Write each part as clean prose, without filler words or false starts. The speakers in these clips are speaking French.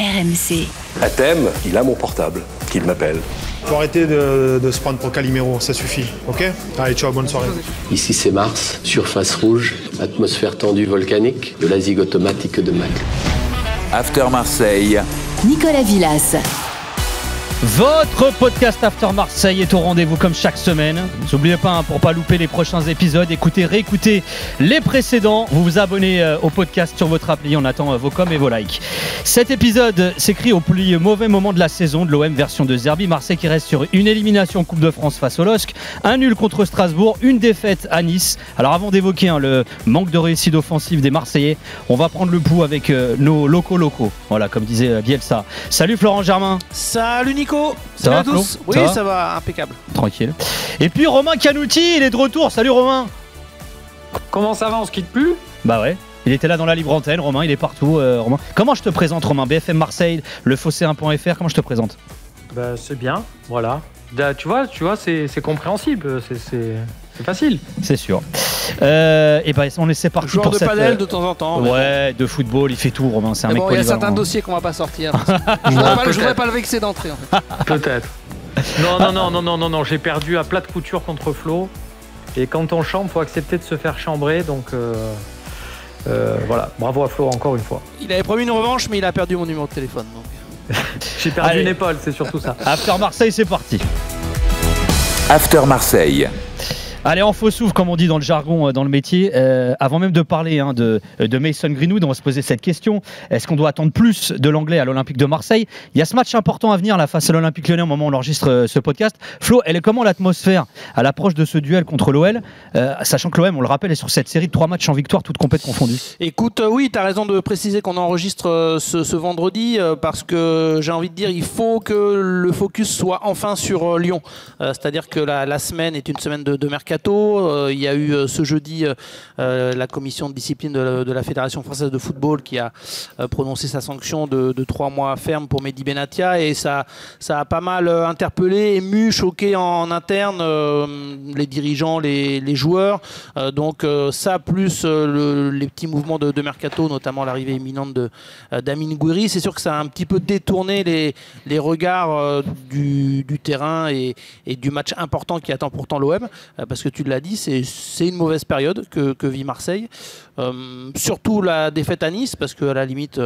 RMC. À thème, il a mon portable, qu'il m'appelle. Faut arrêter de se prendre pour Calimero, ça suffit, ok? Allez, ciao, bonne soirée. Ici c'est Mars, surface rouge, atmosphère tendue volcanique, de la zig automatique de Mac. After Marseille. Nicolas Villas. Votre podcast After Marseille est au rendez-vous comme chaque semaine. N'oubliez pas, pour pas louper les prochains épisodes, réécoutez les précédents. Vous vous abonnez au podcast sur votre appli. On attend vos coms et vos likes. Cet épisode s'écrit au plus mauvais moment de la saison de l'OM version de Zerbi. Marseille qui reste sur une élimination en Coupe de France face au LOSC, un nul contre Strasbourg, une défaite à Nice. Alors avant d'évoquer le manque de réussite offensive des Marseillais, on va prendre le pouls avec nos locaux. Voilà, comme disait Bielsa. Salut Florent Germain. Salut Nico. Salut à tous. Oui, ça va, impeccable. Tranquille. Et puis Romain Canouti, il est de retour. Salut Romain. Comment ça va, on se quitte plus? Bah ouais. Il était là dans la libre antenne, Romain, il est partout. Romain. Comment je te présente, Romain? BFM Marseille, le Fossé1.fr, comment je te présente? Bah, c'est bien, voilà. Tu vois, c'est compréhensible, c'est facile. C'est sûr. Et ben on est parti joueur pour de cette... padel de temps en temps. Ouais, de football, il fait tout, Romain. C'est un mec bon, il y a certains dossiers qu'on va pas sortir. Je voudrais pas le vexer d'entrée, en fait. Peut-être. Non, j'ai perdu à plate couture contre Flo. Et quand on chambre, faut accepter de se faire chambrer, donc... voilà, bravo à Flo encore une fois. Il avait promis une revanche, mais il a perdu mon numéro de téléphone. Donc. J'ai perdu une épaule, c'est surtout ça. After Marseille, c'est parti. After Marseille. Allez, en faux souffle, comme on dit dans le jargon, dans le métier. Avant même de parler de Mason Greenwood, on va se poser cette question. Est-ce qu'on doit attendre plus de l'anglais à l'Olympique de Marseille? Il y a ce match important à venir là, face à l'Olympique Lyonnais au moment où on enregistre ce podcast. Flo, elle est comment l'atmosphère à l'approche de ce duel contre l'OL, sachant que l'OM, on le rappelle, est sur cette série de 3 matchs en victoire, toutes compétitions confondues? Écoute, oui, tu as raison de préciser qu'on enregistre ce vendredi, parce que j'ai envie de dire, il faut que le focus soit enfin sur Lyon. C'est-à-dire que la semaine est une semaine de mercato. Il y a eu ce jeudi la commission de discipline de la Fédération française de football qui a prononcé sa sanction de 3 mois ferme pour Mehdi Benatia, et ça a pas mal interpellé, ému, choqué en interne les dirigeants, les joueurs. Donc ça, plus les petits mouvements de mercato, notamment l'arrivée imminente d'Amine Gouiri, c'est sûr que ça a un petit peu détourné les regards du terrain et du match important qui attend pourtant l'OM, parce que tu l'as dit, c'est une mauvaise période que vit Marseille. Surtout la défaite à Nice, parce qu'à la limite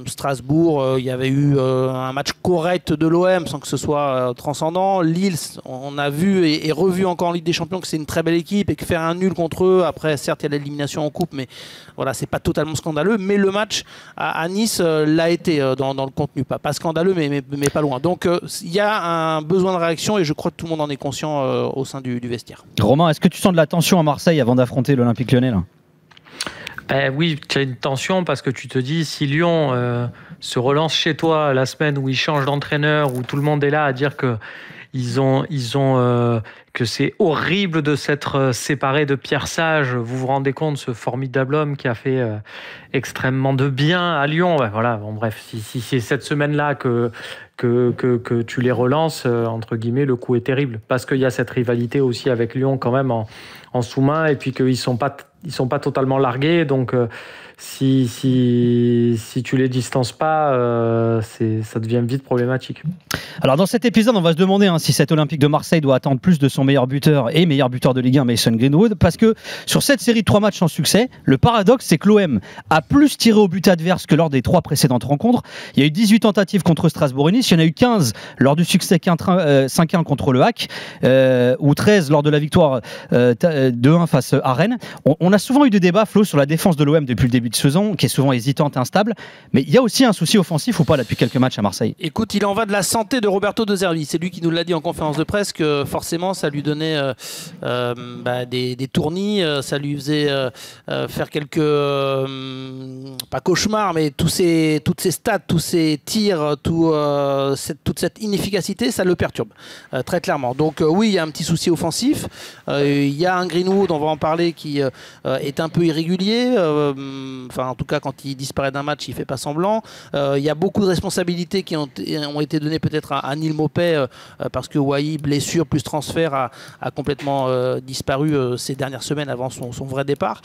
Strasbourg, il y avait eu un match correct de l'OM sans que ce soit transcendant. Lille, on a vu et revu encore en Ligue des Champions que c'est une très belle équipe, et que faire un nul contre eux, après certes il y a l'élimination en coupe, mais voilà, c'est pas totalement scandaleux. Mais le match à Nice l'a été dans le contenu, pas scandaleux, mais pas loin. Donc il y a un besoin de réaction, et je crois que tout le monde en est conscient au sein du vestiaire. Romain, est-ce que tu sens de la tension à Marseille avant d'affronter l'Olympique Lyonnais là? Oui, tu as une tension, parce que tu te dis, si Lyon se relance chez toi la semaine où ils changent d'entraîneur, où tout le monde est là à dire que que c'est horrible de s'être séparé de Pierre Sage. Vous vous rendez compte, ce formidable homme qui a fait extrêmement de bien à Lyon. Ouais, voilà, bon, bref, si c'est cette semaine-là que tu les relances, entre guillemets, le coup est terrible, parce qu'il y a cette rivalité aussi avec Lyon quand même en sous-main, et puis qu'ils sont pas totalement largués, donc si tu les distances pas, ça devient vite problématique. Alors dans cet épisode, on va se demander si cet Olympique de Marseille doit attendre plus de son meilleur buteur de Ligue 1, Mason Greenwood, parce que sur cette série de 3 matchs sans succès, le paradoxe, c'est que l'OM a plus tiré au but adverse que lors des 3 précédentes rencontres. Il y a eu 18 tentatives contre Strasbourg et Nice, il y en a eu 15 lors du succès 5-1 contre le HAC, ou 13 lors de la victoire 2-1 face à Rennes. On a souvent eu des débats, Flo, sur la défense de l'OM depuis le début de saison, qui est souvent hésitante, instable, mais il y a aussi un souci offensif ou pas là, depuis quelques matchs à Marseille? Écoute, il en va de la santé de Roberto De Zerbi. C'est lui qui nous l'a dit en conférence de presse, que forcément ça lui donnait des tournis, ça lui faisait faire quelques pas cauchemars, mais toutes ces stats, tous ces tirs, toute cette inefficacité, ça le perturbe très clairement. Donc oui, il y a un petit souci offensif. Il y a un Greenwood, on va en parler, qui est un peu irrégulier. en tout cas quand il disparaît d'un match, il fait pas semblant. Il y a beaucoup de responsabilités qui ont été données peut-être à Neal Maupay parce que Wai, blessure plus transfert, a complètement disparu ces dernières semaines avant son vrai départ.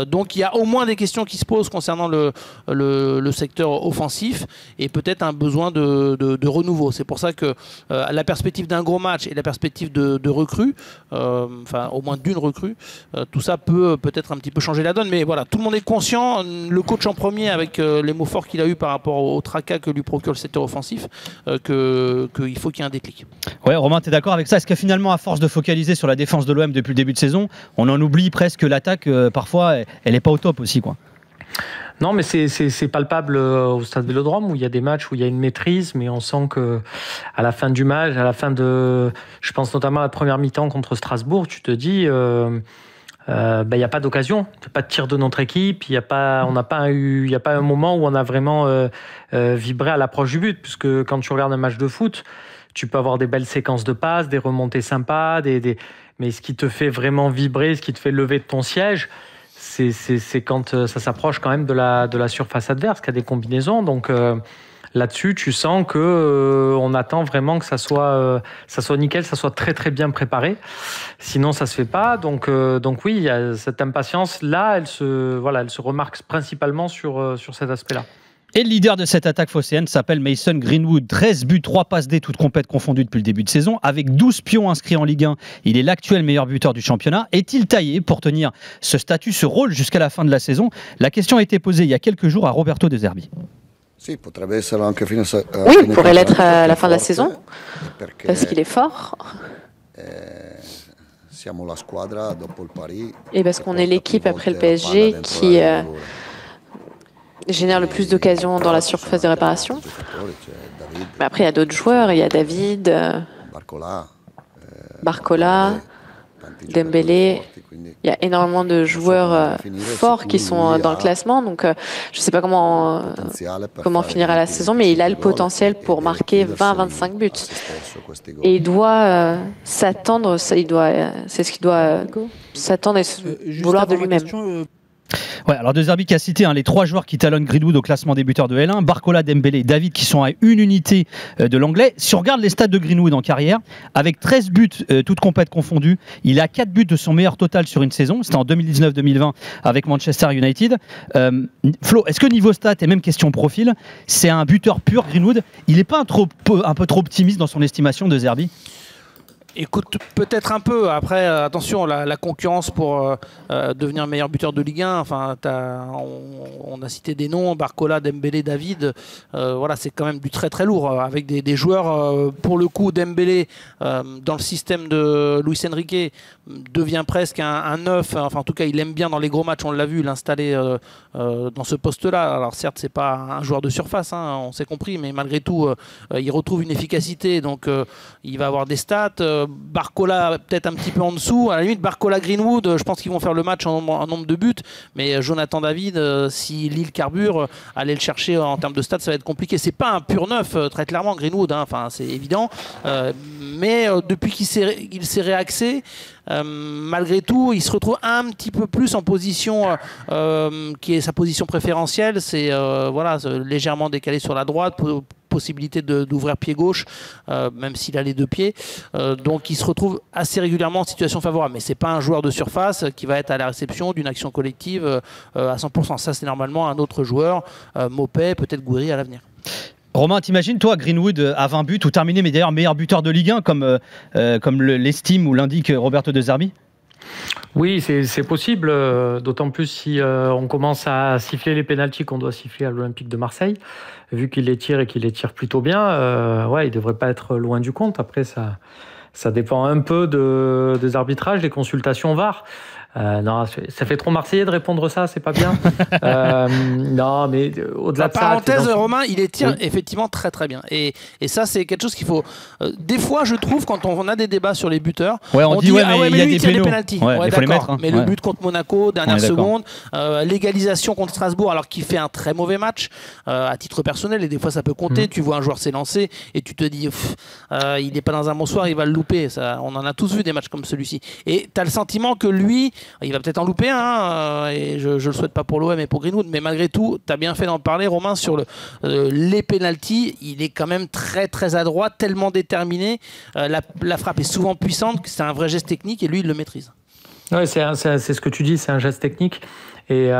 Donc il y a au moins des questions qui se posent concernant le secteur offensif et peut-être un besoin de renouveau. C'est pour ça que la perspective d'un gros match et la perspective de recrues, au moins d'une recrue, tout ça peut-être un petit peu changer la donne. Mais voilà, tout le monde est conscient, le coach en premier avec les mots forts qu'il a eu par rapport au tracas que lui procure le secteur offensif, qu'il faut qu'il y ait un déclic. Ouais, Romain, tu es d'accord avec ça? Est-ce que finalement, à force de focaliser sur la défense de l'OM depuis le début de saison, on en oublie presque l'attaque, parfois, elle n'est pas au top aussi, quoi? Non, mais c'est palpable au Stade Vélodrome où il y a des matchs où il y a une maîtrise, mais on sent que à la fin du match, je pense notamment à la première mi-temps contre Strasbourg, tu te dis, il n'y a pas d'occasion, il n'y a pas de tir de notre équipe, il n'y a pas un moment où on a vraiment vibré à l'approche du but, puisque quand tu regardes un match de foot, tu peux avoir des belles séquences de passes, des remontées sympas, mais ce qui te fait vraiment vibrer, ce qui te fait lever de ton siège, c'est quand ça s'approche quand même de la surface adverse, qu'il y a des combinaisons. Donc là-dessus, tu sens que on attend vraiment que ça soit nickel, ça soit très très bien préparé. Sinon, ça se fait pas. Donc oui, il y a cette impatience là. Elle se remarque principalement sur cet aspect-là. Et le leader de cette attaque phocéenne s'appelle Mason Greenwood. 13 buts, 3 passes D, toutes compètes confondues depuis le début de saison. Avec 12 pions inscrits en Ligue 1, il est l'actuel meilleur buteur du championnat. Est-il taillé pour tenir ce statut, ce rôle jusqu'à la fin de la saison? La question a été posée il y a quelques jours à Roberto De Zerbi. Oui, il pourrait l'être à la fin de la saison, parce qu'il est fort. Et parce qu'on est l'équipe après le PSG qui génère le plus d'occasions dans la surface de réparation. Mais après, il y a d'autres joueurs. Il y a David, Barcola, Dembélé. Il y a énormément de joueurs forts qui sont dans le classement. Donc, je ne sais pas comment finira la saison, mais il a le potentiel pour marquer 20-25 buts. Et il doit s'attendre, c'est ce qu'il doit s'attendre et vouloir de lui-même. Ouais, alors De Zerbi qui a cité les 3 joueurs qui talonnent Greenwood au classement des buteurs de L1, Barcola, Dembélé et David qui sont à une unité de l'anglais. Si on regarde les stats de Greenwood en carrière, avec 13 buts, toutes compètes confondues, il a 4 buts de son meilleur total sur une saison. C'était en 2019-2020 avec Manchester United. Flo, est-ce que niveau stats et même question profil, c'est un buteur pur Greenwood? Il n'est pas un peu trop optimiste dans son estimation, De Zerbi? Écoute, peut-être un peu. Après, attention, la concurrence pour devenir meilleur buteur de Ligue 1, enfin, on a cité des noms, Barcola, Dembélé, David. Voilà, c'est quand même du très très lourd. Avec des joueurs, pour le coup, Dembélé, dans le système de Luis Enrique, devient presque un neuf. Enfin, en tout cas, il aime bien dans les gros matchs, on l'a vu, l'installer dans ce poste-là. Alors certes, c'est pas un joueur de surface, on s'est compris, mais malgré tout, il retrouve une efficacité. Donc, il va avoir des stats. Barcola peut-être un petit peu en dessous. À la limite, Barcola, Greenwood, je pense qu'ils vont faire le match en nombre de buts. Mais Jonathan David, si Lille carbure, aller le chercher en termes de stats, ça va être compliqué. C'est pas un pur neuf, très clairement, Greenwood. Enfin, c'est évident. Mais depuis qu'il s'est réaxé, malgré tout, il se retrouve un petit peu plus en position qui est sa position préférentielle. C'est légèrement décalé sur la droite. Possibilité d'ouvrir pied gauche, même s'il a les 2 pieds. Donc il se retrouve assez régulièrement en situation favorable. Mais c'est pas un joueur de surface qui va être à la réception d'une action collective à 100%. Ça, c'est normalement un autre joueur, Maupay, peut-être Gouiri à l'avenir. Romain, t'imagines toi Greenwood à 20 buts ou terminé, mais d'ailleurs meilleur buteur de Ligue 1 comme l'estime ou l'indique Roberto De Zerbi? Oui, c'est possible, d'autant plus si on commence à siffler les pénaltys qu'on doit siffler à l'Olympique de Marseille. Vu qu'il les tire et qu'il les tire plutôt bien, il ne devrait pas être loin du compte. Après, ça dépend un peu des arbitrages, des consultations VAR. Non, ça fait trop marseillais de répondre ça, c'est pas bien. Non, mais au-delà de ça... Parenthèse, Romain, il les tire effectivement très très bien. Et ça, c'est quelque chose qu'il faut... des fois, je trouve, quand on a des débats sur les buteurs, on dit mais il y a des pénaltys. Il faut les mettre. Mais le but contre contre Monaco, dernière seconde, l'égalisation contre Strasbourg, alors qu'il fait un très mauvais match, à titre personnel, et des fois ça peut compter. Tu vois un joueur s'élancer et tu te dis, il n'est pas dans un bon soir, il va le louper. Ça, on en a tous vu des matchs comme celui-ci. Et tu as le sentiment que lui... il va peut-être en louper un, et je le souhaite pas pour l'OM et pour Greenwood, mais malgré tout, tu as bien fait d'en parler, Romain, sur les pénaltys. Il est quand même très très adroit, tellement déterminé. La frappe est souvent puissante, c'est un vrai geste technique et lui, il le maîtrise. Ouais, c'est ce que tu dis, c'est un geste technique et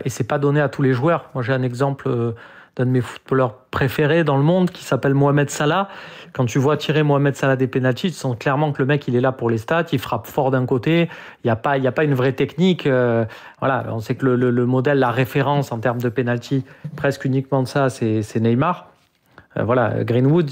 c'est pas donné à tous les joueurs. Moi, j'ai un exemple d'un de mes footballeurs préférés dans le monde qui s'appelle Mohamed Salah. Quand tu vois tirer Mohamed Salah des pénaltys, tu sens clairement que le mec, il est là pour les stats, il frappe fort d'un côté, il n'y a pas une vraie technique. Voilà, on sait que le modèle, la référence en termes de pénalty, presque uniquement de ça, c'est Neymar. Voilà, Greenwood,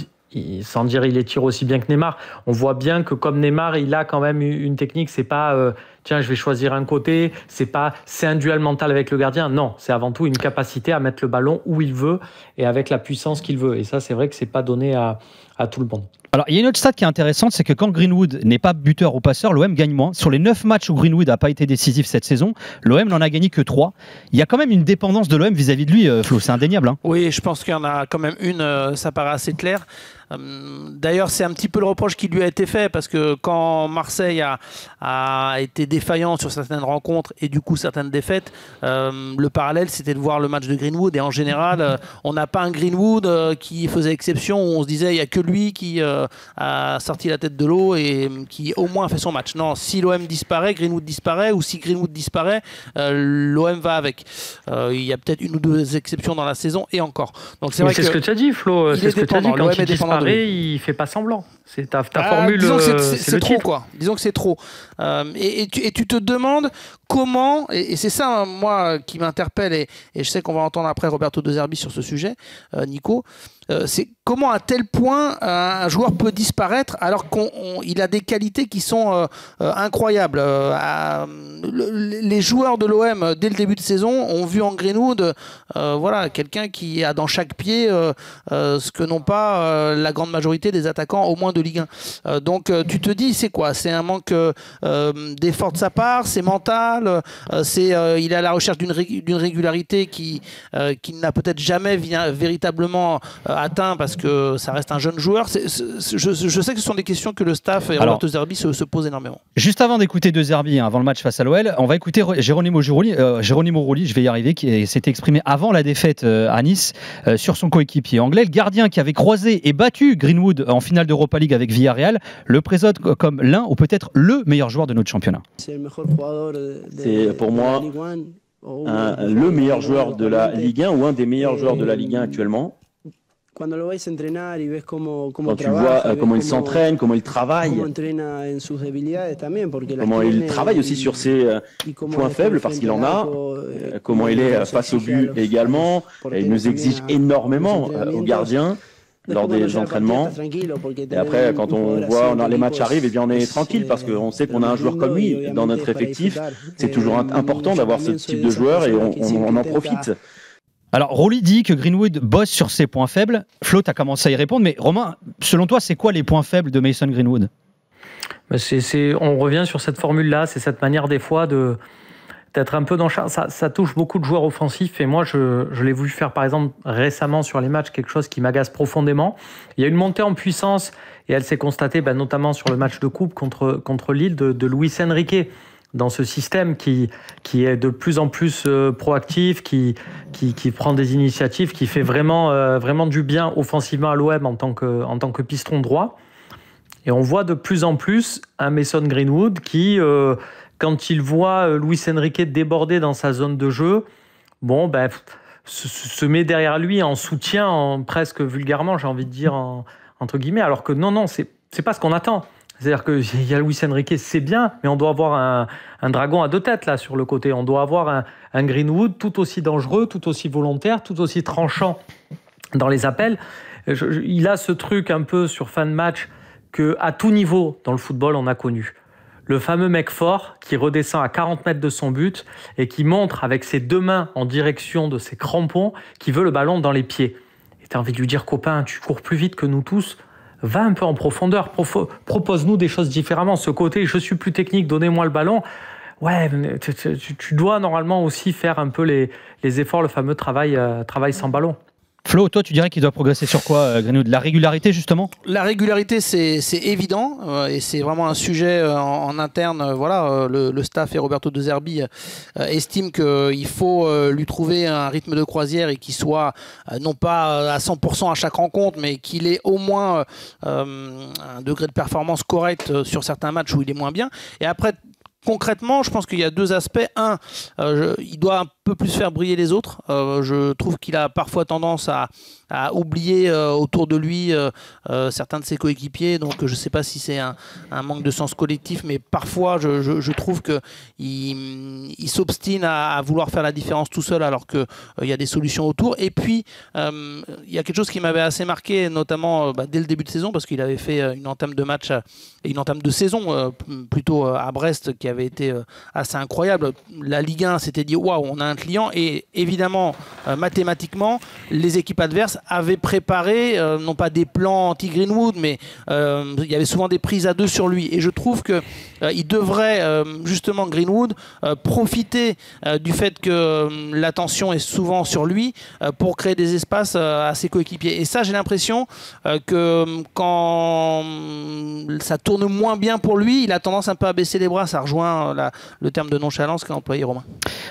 sans dire il les tire aussi bien que Neymar, on voit bien que comme Neymar, il a quand même une technique, c'est pas tiens, je vais choisir un côté, c'est un duel mental avec le gardien, non, c'est avant tout une capacité à mettre le ballon où il veut et avec la puissance qu'il veut, et ça c'est vrai que c'est pas donné à tout le monde. Alors, il y a une autre stat qui est intéressante, c'est que quand Greenwood n'est pas buteur ou passeur, l'OM gagne moins. Sur les 9 matchs où Greenwood n'a pas été décisif cette saison, l'OM n'en a gagné que 3. Il y a quand même une dépendance de l'OM vis-à-vis de lui, Flo, c'est indéniable. Hein. Oui, je pense qu'il y en a quand même une, ça paraît assez clair. D'ailleurs, c'est un petit peu le reproche qui lui a été fait, parce que quand Marseille a été défaillant sur certaines rencontres et du coup certaines défaites, le parallèle c'était de voir le match de Greenwood, et en général on n'a pas un Greenwood qui faisait exception, où on se disait il n'y a que lui qui a sorti la tête de l'eau et qui au moins fait son match. Non, si l'OM disparaît, Greenwood disparaît, ou si Greenwood disparaît, l'OM va avec. Il y a peut-être une ou deux exceptions dans la saison, et encore. Donc c'est vrai c'est ce que tu as dit, Flo, c'est ce que tu as dit, quand il disparaît, il fait pas semblant. C'est ta formule. Disons que c'est trop, quoi. Disons que c'est trop. Et tu te demandes comment, et c'est ça, moi, qui m'interpelle, et je sais qu'on va entendre après Roberto De Zerbi sur ce sujet, Nico, c'est comment à tel point un joueur peut disparaître alors qu'il a des qualités qui sont incroyables. Les joueurs de l'OM, dès le début de saison, ont vu en Greenwood voilà, quelqu'un qui a dans chaque pied ce que n'ont pas la grande majorité des attaquants, au moins de Ligue 1. Donc tu te dis, c'est quoi? C'est un manque d'effort de sa part, c'est mental, il est à la recherche d'une régularité qu'il n'a peut-être jamais véritablement atteint, parce que ça reste un jeune joueur. Je sais que ce sont des questions que le staff et Roberto De Zerbi se posent énormément. Juste avant d'écouter De Zerbi, avant le match face à l'OL, on va écouter Geronimo Rulli, je vais y arriver, qui s'était exprimé avant la défaite à Nice sur son coéquipier anglais, le gardien qui avait croisé et battu Greenwood en finale d'Europa League avec Villarreal, le présente comme l'un ou peut-être le meilleur joueur de notre championnat. C'est pour moi le meilleur joueur de la Ligue 1 ou un des meilleurs joueurs de la Ligue 1 actuellement. Quand tu vois comment il s'entraîne, comment il travaille, comment il travaille aussi sur ses points faibles, parce qu'il en a, comment il est face au but également, et il nous exige énormément aux gardiens lors des entraînements. Et après, quand on voit les matchs arrivent, et bien on est tranquille, parce qu'on sait qu'on a un joueur comme lui dans notre effectif. C'est toujours important d'avoir ce type de joueur, et on en profite. Alors, Rulli dit que Greenwood bosse sur ses points faibles. Flo, tu as commencé à y répondre, mais Romain, selon toi, c'est quoi les points faibles de Mason Greenwood ? On revient sur cette formule-là, c'est cette manière des fois d'être un peu dans ça touche beaucoup de joueurs offensifs, et moi je l'ai vu faire par exemple récemment sur les matchs, quelque chose qui m'agace profondément. Il y a une montée en puissance, et elle s'est constatée notamment sur le match de coupe contre Lille de Luis Enrique, dans ce système qui est de plus en plus proactif, qui prend des initiatives, qui fait vraiment du bien offensivement à l'OM en tant que piston droit. Et on voit de plus en plus un Mason Greenwood qui, quand il voit Luis Enrique déborder dans sa zone de jeu, se met derrière lui en soutien, presque vulgairement, j'ai envie de dire, entre guillemets, alors que non, c'est pas ce qu'on attend. C'est-à-dire qu'il y a Luis Enrique, c'est bien, mais on doit avoir un dragon à deux têtes là sur le côté. On doit avoir un Greenwood tout aussi dangereux, tout aussi volontaire, tout aussi tranchant dans les appels. Il a ce truc un peu sur fin de match qu'à tout niveau dans le football on a connu. Le fameux mec fort qui redescend à 40 mètres de son but et qui montre avec ses deux mains en direction de ses crampons qu'il veut le ballon dans les pieds. Et tu as envie de lui dire, copain, tu cours plus vite que nous tous. Va un peu en profondeur, propose-nous des choses différemment. Ce côté, je suis plus technique, donnez-moi le ballon. Ouais, tu dois normalement aussi faire un peu les efforts, le fameux travail sans ballon. Flo, toi, tu dirais qu'il doit progresser sur quoi, Greenwood? La régularité, justement? La régularité, c'est évident, et c'est vraiment un sujet en interne. Voilà, le staff et Roberto De Zerbi estiment qu'il faut lui trouver un rythme de croisière et qu'il soit non pas à 100% à chaque rencontre, mais qu'il ait au moins un degré de performance correct sur certains matchs où il est moins bien. Et après, concrètement, je pense qu'il y a deux aspects. Un, il doit un peu plus faire briller les autres. Je trouve qu'il a parfois tendance à oublier autour de lui certains de ses coéquipiers. Donc je ne sais pas si c'est un manque de sens collectif, mais parfois je trouve qu'il s'obstine à vouloir faire la différence tout seul alors qu'il y a des solutions autour. Et puis, il y a quelque chose qui m'avait assez marqué, notamment dès le début de saison, parce qu'il avait fait une entame de match et une entame de saison plutôt à Brest qui avait été assez incroyable. La Ligue 1 s'était dit waouh, on a un client, et évidemment mathématiquement les équipes adverses avaient préparé non pas des plans anti-Greenwood, mais il y avait souvent des prises à deux sur lui, et je trouve que il devrait justement Greenwood profiter du fait que l'attention est souvent sur lui pour créer des espaces à ses coéquipiers. Et ça, j'ai l'impression que quand ça tourne moins bien pour lui, il a tendance un peu à baisser les bras. Ça rejoint le terme de nonchalance qu'a employé Romain.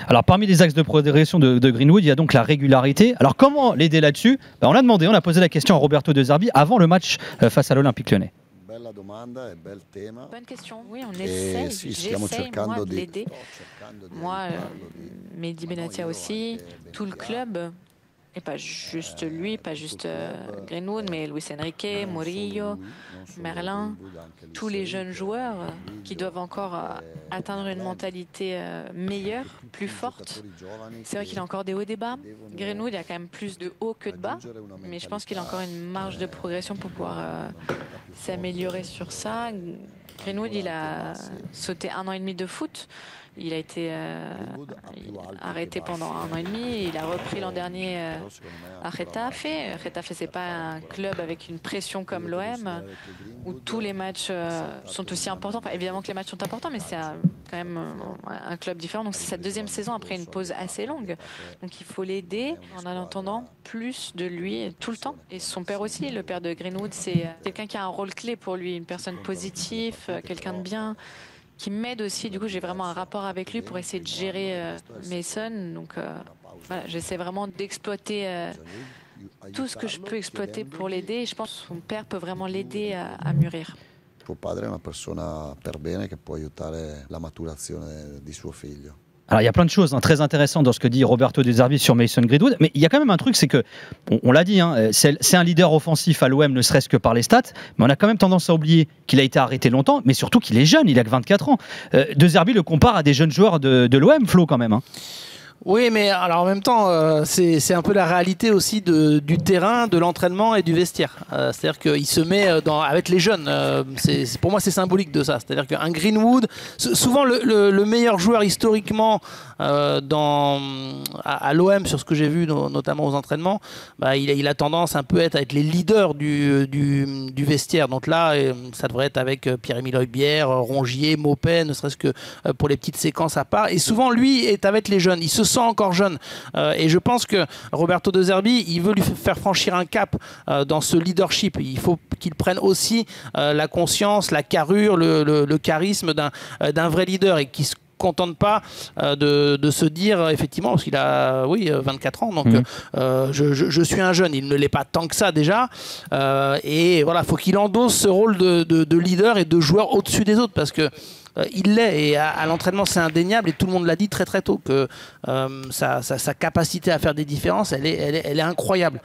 Alors parmi les axes de progression de Greenwood, il y a donc la régularité. Alors comment l'aider là-dessus? On a posé la question à Roberto De Zerbi avant le match face à l'Olympique Lyonnais. Bonne question. Oui, on essaie. J'essaie, moi, de l'aider. Moi, Mehdi Benatia aussi, tout le club. Et pas juste lui, pas juste Greenwood, mais Luis Enrique, Murillo, Merlin, tous les jeunes joueurs qui doivent encore atteindre une mentalité meilleure, plus forte. C'est vrai qu'il a encore des hauts et des bas. Greenwood, il y a quand même plus de hauts que de bas, mais je pense qu'il a encore une marge de progression pour pouvoir s'améliorer sur ça. Greenwood, il a sauté 1 an et demi de foot. Il a été arrêté pendant 1 an et demi. Il a repris l'an dernier à Getafe. Getafe, c'est pas un club avec une pression comme l'OM, où tous les matchs sont aussi importants. Enfin, évidemment que les matchs sont importants, mais c'est quand même un club différent. Donc c'est sa deuxième saison après une pause assez longue. Donc il faut l'aider en attendant plus de lui tout le temps. Et son père aussi, le père de Greenwood, c'est quelqu'un qui a un rôle clé pour lui, une personne positive, quelqu'un de bien, qui m'aide aussi. Du coup, j'ai vraiment un rapport avec lui pour essayer de gérer Mason. Donc voilà, j'essaie vraiment d'exploiter tout ce que je peux exploiter pour l'aider. Et je pense que son père peut vraiment l'aider à mûrir. Suo padre è una persona per bene che può aiutare la maturazione di suo figlio. Alors il y a plein de choses très intéressantes dans ce que dit Roberto De Zerbi sur Mason Greenwood, mais il y a quand même un truc, c'est que, on l'a dit, c'est un leader offensif à l'OM, ne serait-ce que par les stats, mais on a quand même tendance à oublier qu'il a été arrêté longtemps, mais surtout qu'il est jeune, il a que 24 ans. De Zerbi le compare à des jeunes joueurs de l'OM, Flo, quand même. Oui, mais alors en même temps, c'est un peu la réalité aussi du terrain, de l'entraînement et du vestiaire. C'est-à-dire qu'il se met avec les jeunes. Pour moi, c'est symbolique de ça. C'est-à-dire qu'un Greenwood, souvent le meilleur joueur historiquement à l'OM, sur ce que j'ai vu notamment aux entraînements, il a tendance un peu à être les leaders du vestiaire. Donc là, ça devrait être avec Pierre-Emile Højbjerg, Rongier, Maupay, ne serait-ce que pour les petites séquences à part. Et souvent, lui est avec les jeunes. Il se sent encore jeune. Et je pense que Roberto De Zerbi, il veut lui faire franchir un cap dans ce leadership. Il faut qu'il prenne aussi la conscience, la carrure, le charisme d'un vrai leader, et qu'il se contente pas de se dire, effectivement, parce qu'il a 24 ans, donc je suis un jeune. Il ne l'est pas tant que ça déjà, et voilà, faut qu'il endosse ce rôle de leader et de joueur au-dessus des autres, parce que il l'est, et à l'entraînement c'est indéniable, et tout le monde l'a dit très très tôt que sa capacité à faire des différences, elle est incroyable.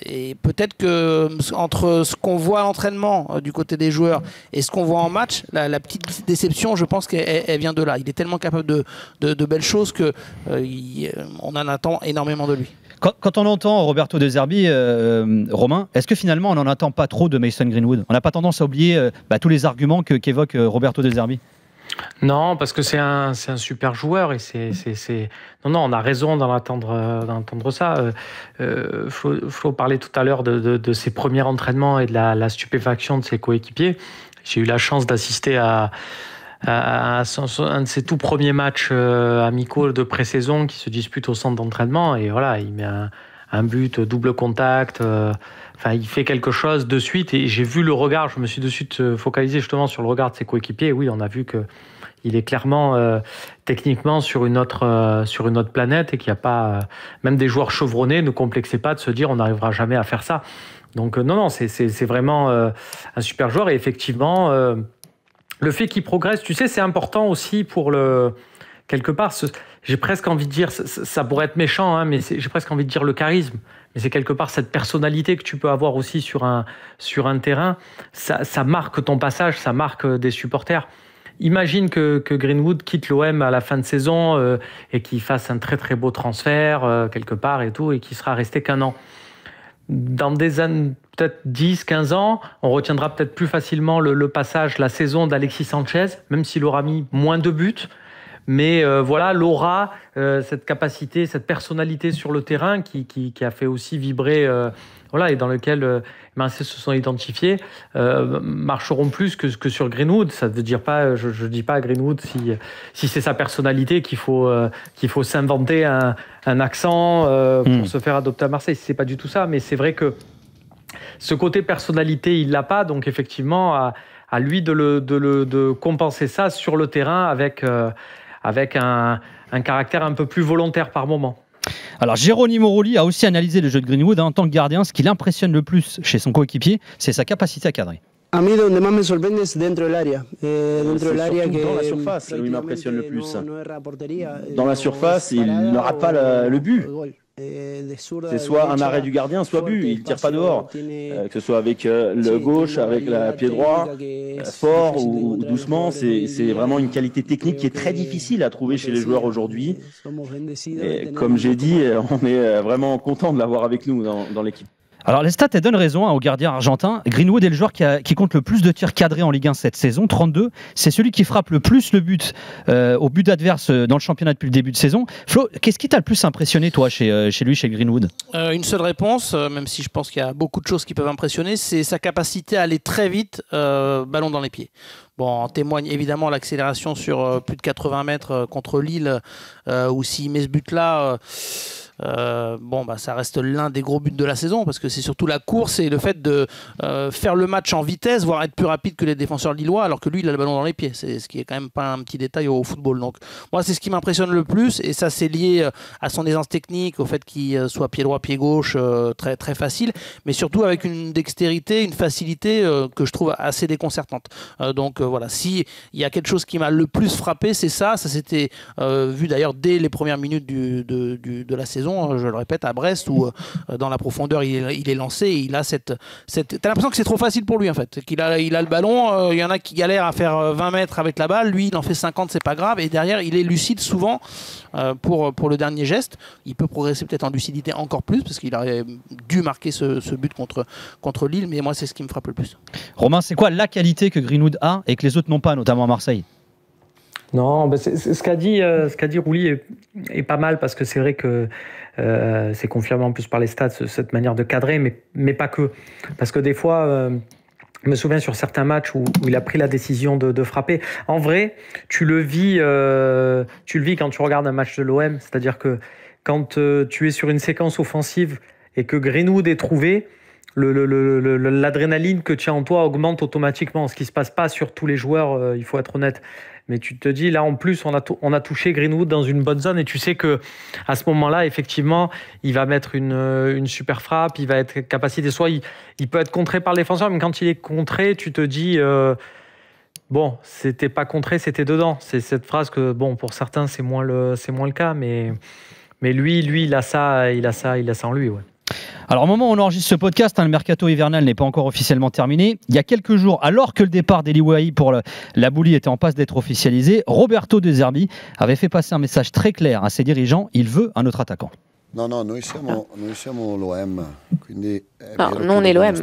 Et peut-être que entre ce qu'on voit à l'entraînement du côté des joueurs et ce qu'on voit en match, la petite déception, je pense qu'elle vient de là. Il est tellement capable de belles choses que on en attend énormément de lui. Quand on entend Roberto De Zerbi, Romain, est-ce que finalement on n'en attend pas trop de Mason Greenwood? On n'a pas tendance à oublier tous les arguments qu'évoque Roberto De Zerbi? Non, parce que c'est un super joueur, et non, on a raison d'en attendre ça. Flo parlait tout à l'heure de ses premiers entraînements et de la stupéfaction de ses coéquipiers. J'ai eu la chance d'assister à un de ses tout premiers matchs amicaux de pré-saison qui se dispute au centre d'entraînement, et voilà, il met un but, double contact. Enfin, il fait quelque chose de suite. Et j'ai vu le regard. Je me suis de suite focalisé justement sur le regard de ses coéquipiers. Et oui, on a vu que il est clairement techniquement sur une autre planète et qu'il n'y a pas même des joueurs chevronnés ne complexaient pas de se dire on n'arrivera jamais à faire ça. Donc non, c'est vraiment un super joueur et effectivement le fait qu'il progresse, tu sais, c'est important aussi pour quelque part. J'ai presque envie de dire, ça pourrait être méchant, hein, mais j'ai presque envie de dire le charisme. Mais c'est quelque part cette personnalité que tu peux avoir aussi sur un terrain. Ça marque ton passage, ça marque des supporters. Imagine que Greenwood quitte l'OM à la fin de saison et qu'il fasse un très très beau transfert quelque part et tout, et qu'il sera resté qu'un an. Dans des années, peut-être 10, 15 ans, on retiendra peut-être plus facilement le passage, la saison d'Alexis Sanchez, même s'il aura mis moins de buts. Mais voilà, l'aura, cette capacité, cette personnalité sur le terrain qui a fait aussi vibrer, voilà, et dans lequel Marseille se sont identifiés, marcheront plus que sur Greenwood. Ça ne veut dire pas, je dis pas à Greenwood si c'est sa personnalité qu'il faut s'inventer un accent pour se faire adopter à Marseille. C'est pas du tout ça, mais c'est vrai que ce côté personnalité, il l'a pas, donc effectivement, à lui de compenser ça sur le terrain avec un caractère un peu plus volontaire par moment. Alors, Geronimo Rulli a aussi analysé le jeu de Greenwood en tant que gardien. Ce qui l'impressionne le plus chez son coéquipier, c'est sa capacité à cadrer. A mí donde más me sorprende es dentro del área. Dentro del área que dans la surface, où il m'impressionne le plus. Dans la surface, il ne rate pas le but. C'est soit un arrêt du gardien, soit but. Il ne tire pas dehors. Que ce soit avec le gauche, avec le pied droit, fort ou doucement. C'est vraiment une qualité technique qui est très difficile à trouver chez les joueurs aujourd'hui. Et comme j'ai dit, on est vraiment content de l'avoir avec nous dans l'équipe. Alors les stats elles donnent raison au gardien argentin. Greenwood est le joueur qui compte le plus de tirs cadrés en Ligue 1 cette saison, 32. C'est celui qui frappe le plus le but au but adverse dans le championnat depuis le début de saison. Flo, qu'est-ce qui t'a le plus impressionné toi chez Greenwood ? Une seule réponse, même si je pense qu'il y a beaucoup de choses qui peuvent impressionner, c'est sa capacité à aller très vite, ballon dans les pieds. Bon, en témoigne évidemment l'accélération sur plus de 80 mètres contre Lille, où s'il met ce but-là... ça reste l'un des gros buts de la saison parce que c'est surtout la course et le fait de faire le match en vitesse, voire être plus rapide que les défenseurs lillois, alors que lui il a le ballon dans les pieds. C'est ce qui est quand même pas un petit détail au football. Donc moi c'est ce qui m'impressionne le plus et ça c'est lié à son aisance technique, au fait qu'il soit pied droit, pied gauche, très très facile, mais surtout avec une dextérité, une facilité que je trouve assez déconcertante. Voilà, si il y a quelque chose qui m'a le plus frappé, c'est ça s'était vu d'ailleurs dès les premières minutes de la saison. Je le répète, à Brest, où dans la profondeur il est lancé et il a cette... T'as l'impression que c'est trop facile pour lui en fait, qu'il a le ballon, il y en a qui galèrent à faire 20 mètres avec la balle, lui il en fait 50, c'est pas grave, et derrière il est lucide souvent pour le dernier geste. Il peut progresser peut-être en lucidité encore plus parce qu'il aurait dû marquer ce but contre Lille, mais moi c'est ce qui me frappe le plus. Romain, c'est quoi la qualité que Greenwood a et que les autres n'ont pas, notamment à Marseille ? Non, ce qu'a dit Rulli est pas mal parce que c'est vrai que c'est confirmé en plus par les stats cette manière de cadrer, mais pas que. Parce que des fois, je me souviens sur certains matchs où il a pris la décision de frapper. En vrai, tu le vis quand tu regardes un match de l'OM, c'est-à-dire que quand tu es sur une séquence offensive et que Greenwood est trouvé, l'adrénaline que tu as en toi augmente automatiquement, ce qui ne se passe pas sur tous les joueurs, il faut être honnête. Mais tu te dis, là, en plus, on a touché Greenwood dans une bonne zone et tu sais que à ce moment-là, effectivement, il va mettre une super frappe, il va être capacité, soit il peut être contré par le défenseur, mais quand il est contré, tu te dis, bon, c'était pas contré, c'était dedans. C'est cette phrase que, bon, pour certains, c'est moins le cas, mais lui, il a ça en lui, ouais. Alors au moment où on enregistre ce podcast, le mercato hivernal n'est pas encore officiellement terminé. Il y a quelques jours, alors que le départ d'Eli Wahi pour la Bouli était en passe d'être officialisé, Roberto De Zerbi avait fait passer un message très clair à ses dirigeants, il veut un autre attaquant. No, noi siamo l'OM. Nous, on est l'OM.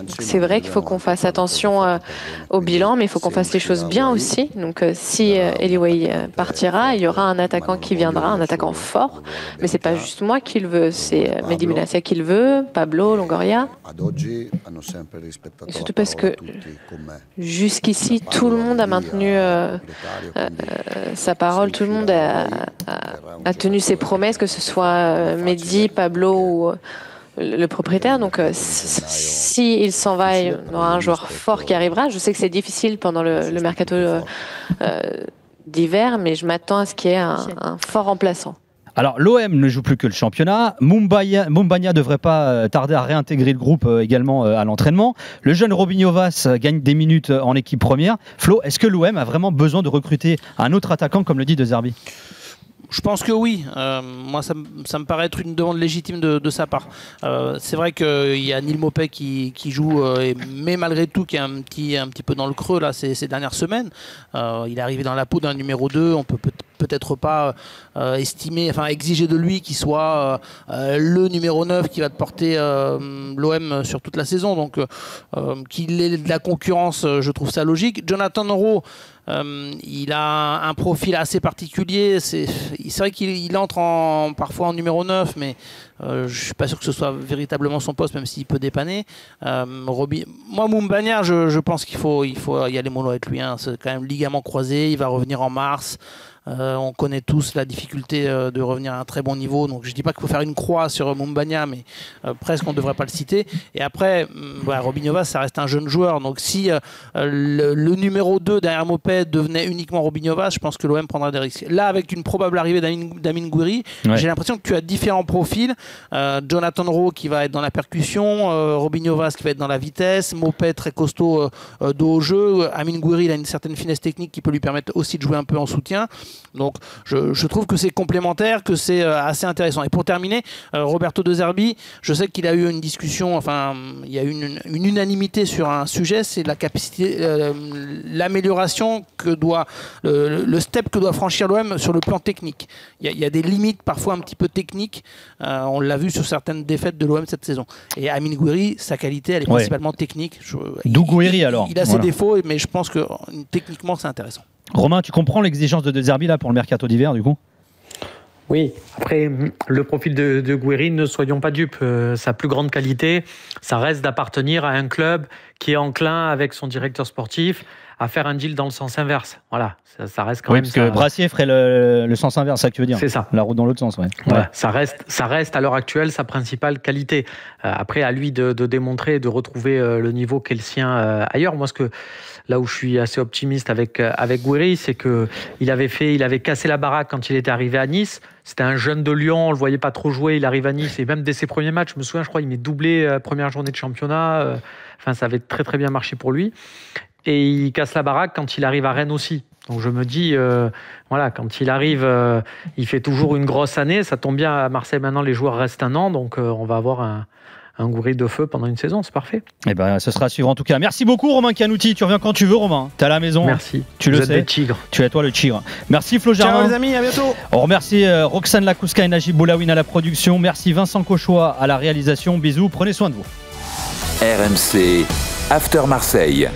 C'est vrai qu'il faut qu'on fasse attention au bilan, mais il faut qu'on fasse les choses bien aussi. Donc, si Eli Wahi partira, il y aura un attaquant qui viendra, un attaquant fort. Mais c'est pas juste moi qui le veux, c'est Mehdi Benassia qui le veut, Pablo Longoria. Et surtout parce que jusqu'ici, tout le monde a maintenu sa parole, tout le monde a tenu ses promesses, que ce soit soit Mehdi, Pablo ou le propriétaire. Donc s'il s'en va, il y aura un joueur fort qui arrivera. Je sais que c'est difficile pendant le mercato d'hiver, mais je m'attends à ce qu'il y ait un fort remplaçant. Alors l'OM ne joue plus que le championnat. Mumbagna devrait pas tarder à réintégrer le groupe également à l'entraînement. Le jeune Robinho Vaz gagne des minutes en équipe première. Flo, est-ce que l'OM a vraiment besoin de recruter un autre attaquant comme le dit De Zerbi ? Je pense que oui. Moi, ça me paraît être une demande légitime de sa part. C'est vrai qu'il y a Neal Maupay qui joue, mais malgré tout, qui est un petit peu dans le creux là, ces dernières semaines. Il est arrivé dans la peau d'un numéro 2. On peut peut-être pas exiger de lui qu'il soit le numéro 9 qui va te porter l'OM sur toute la saison. Donc, qu'il ait de la concurrence, je trouve ça logique. Jonathan Rowe, il a un profil assez particulier. C'est vrai qu'il entre parfois en numéro 9, mais je ne suis pas sûr que ce soit véritablement son poste, même s'il peut dépanner. Moi, Mumbagna, je pense qu'il faut y aller mollo avec lui. Hein. C'est quand même ligament croisé, il va revenir en mars. On connaît tous la difficulté de revenir à un très bon niveau, donc je ne dis pas qu'il faut faire une croix sur Mumbagna, mais presque on ne devrait pas le citer. Et après, Robinho Vaz, ça reste un jeune joueur, donc si le numéro 2 derrière Maupay devenait uniquement Robinho Vaz, je pense que l'OM prendra des risques. Là, avec une probable arrivée d'Amine Gouiri, j'ai l'impression que tu as différents profils. Jonathan Rowe qui va être dans la percussion, Robinho Vaz qui va être dans la vitesse, Maupay très costaud de haut jeu, Amine Gouiri il a une certaine finesse technique qui peut lui permettre aussi de jouer un peu en soutien. Donc je trouve que c'est complémentaire, que c'est assez intéressant. Et pour terminer, Roberto De Zerbi, je sais qu'il a eu une discussion, il y a eu une unanimité sur un sujet, c'est la capacité, l'amélioration que doit, le step que doit franchir l'OM sur le plan technique. Il y a des limites parfois un petit peu techniques, on l'a vu sur certaines défaites de l'OM cette saison. Et Amine Gouiri, sa qualité, elle est principalement technique. D'où Gouiri alors. Il a ses défauts, mais je pense que techniquement c'est intéressant. Romain, tu comprends l'exigence de Zerbi là pour le mercato d'hiver du coup ? Oui, après le profil de Gouiri, ne soyons pas dupes, sa plus grande qualité, ça reste d'appartenir à un club qui est enclin avec son directeur sportif à faire un deal dans le sens inverse. Voilà, ça reste quand même. Oui, parce que Brassier ferait le sens inverse, c'est ça que tu veux dire ? C'est ça. La route dans l'autre sens, ouais. Voilà, ça reste à l'heure actuelle sa principale qualité. Après, à lui de démontrer et de retrouver le niveau qu'est le sien ailleurs. Moi, là où je suis assez optimiste avec Gouiri, c'est qu'il avait cassé la baraque quand il était arrivé à Nice. C'était un jeune de Lyon, on le voyait pas trop jouer. Il arrive à Nice et même dès ses premiers matchs, je me souviens, je crois, il met doublé première journée de championnat. Ça avait très très bien marché pour lui. Et il casse la baraque quand il arrive à Rennes aussi. Donc je me dis, quand il arrive, il fait toujours une grosse année. Ça tombe bien à Marseille maintenant, les joueurs restent un an, donc on va avoir un Gouiri de feu pendant une saison, c'est parfait. Eh ben, ce sera à suivre en tout cas. Merci beaucoup Romain Canouti, tu reviens quand tu veux Romain. T'es à la maison. Merci. Tu le sais. Vous êtes le tigre. Tu es toi le tigre. Merci Flo Germain. Ciao les amis, à bientôt. On remercie Roxane Lakouska et Najib Boulawin à la production. Merci Vincent Cauchois à la réalisation. Bisous, prenez soin de vous. RMC After Marseille.